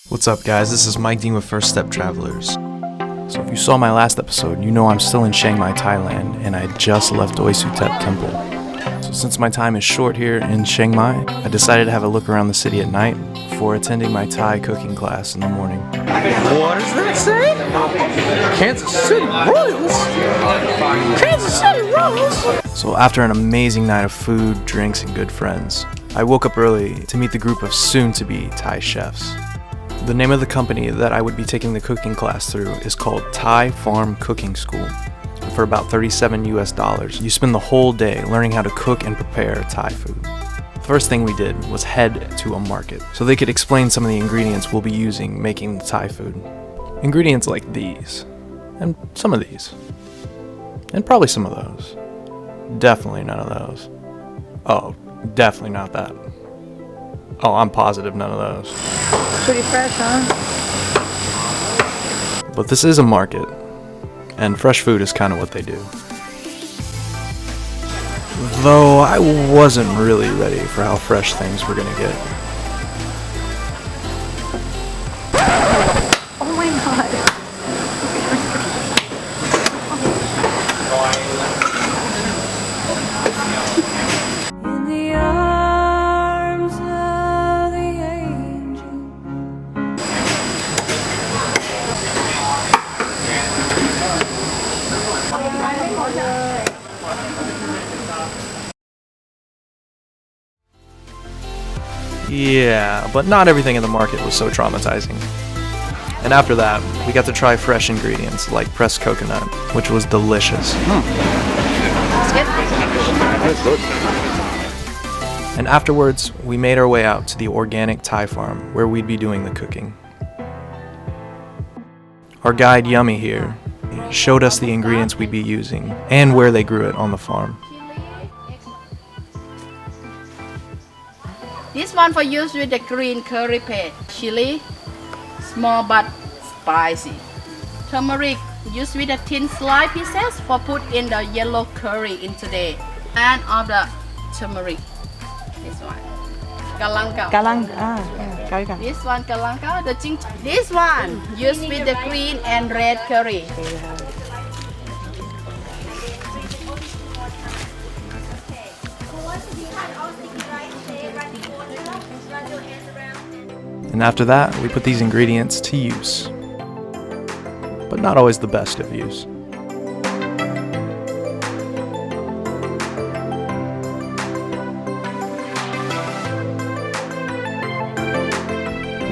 What's up guys, this is Mike Dean with First Step Travelers. So if you saw my last episode, you know I'm still in Chiang Mai, Thailand, and I just left Doi Suthep Temple. So since my time is short here in Chiang Mai, I decided to have a look around the city at night before attending my Thai cooking class in the morning. What does that say? Kansas City Royals? Kansas City Royals? So after an amazing night of food, drinks, and good friends, I woke up early to meet the group of soon-to-be Thai chefs. The name of the company that I would be taking the cooking class through is called Thai Farm Cooking School. For about $37 US, you spend the whole day learning how to cook and prepare Thai food. The first thing we did was head to a market so they could explain some of the ingredients we'll be using making the Thai food. Ingredients like these, and some of these, and probably some of those. Definitely none of those. Oh, definitely not that. Oh, I'm positive none of those. Pretty fresh, huh? But this is a market, and fresh food is kind of what they do. Though I wasn't really ready for how fresh things were gonna get. Oh my god. In the arms of the angel. Yeah, but not everything in the market was so traumatizing. And after that, we got to try fresh ingredients like pressed coconut, which was delicious. And afterwards, we made our way out to the organic Thai farm where we'd be doing the cooking. Our guide Yummy here showed us the ingredients we'd be using and where they grew it on the farm. This one for use with the green curry paste, chili, small but spicy. Turmeric, used with the thin slice pieces for put in the yellow curry in today. And of the turmeric, this one. Kalangkao. Kalang, This one kalangkao, the ching. This one used with the green and red curry. And after that, we put these ingredients to use. But not always the best of use.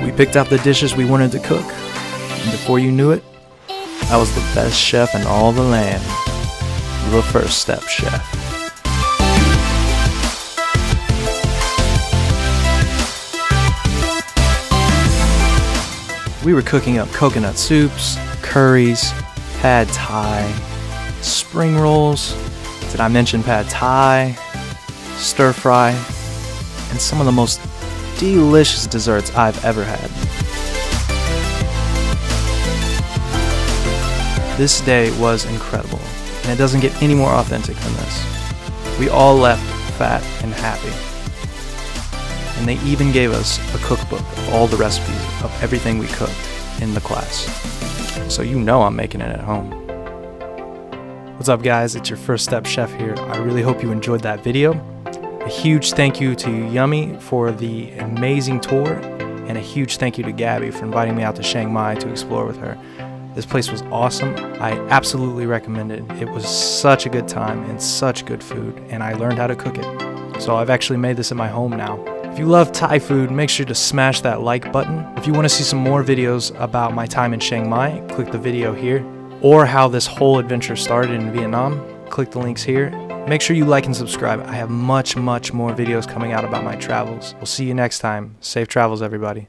We picked out the dishes we wanted to cook, and before you knew it, I was the best chef in all the land. The First Step Chef. We were cooking up coconut soups, curries, pad thai, spring rolls, did I mention pad thai, stir fry, and some of the most delicious desserts I've ever had. This day was incredible, and it doesn't get any more authentic than this. We all left fat and happy. And they even gave us a cookbook of all the recipes of everything we cooked in the class. So you know I'm making it at home. What's up guys, it's your First Step Chef here. I really hope you enjoyed that video. A huge thank you to Yummy for the amazing tour, and a huge thank you to Gabby for inviting me out to Chiang Mai to explore with her. This place was awesome. I absolutely recommend it. It was such a good time and such good food, and I learned how to cook it. So I've actually made this at my home now. If you love Thai food, make sure to smash that like button. If you want to see some more videos about my time in Chiang Mai, click the video here. Or how this whole adventure started in Vietnam, click the links here. Make sure you like and subscribe. I have much more videos coming out about my travels. We'll see you next time. Safe travels, everybody.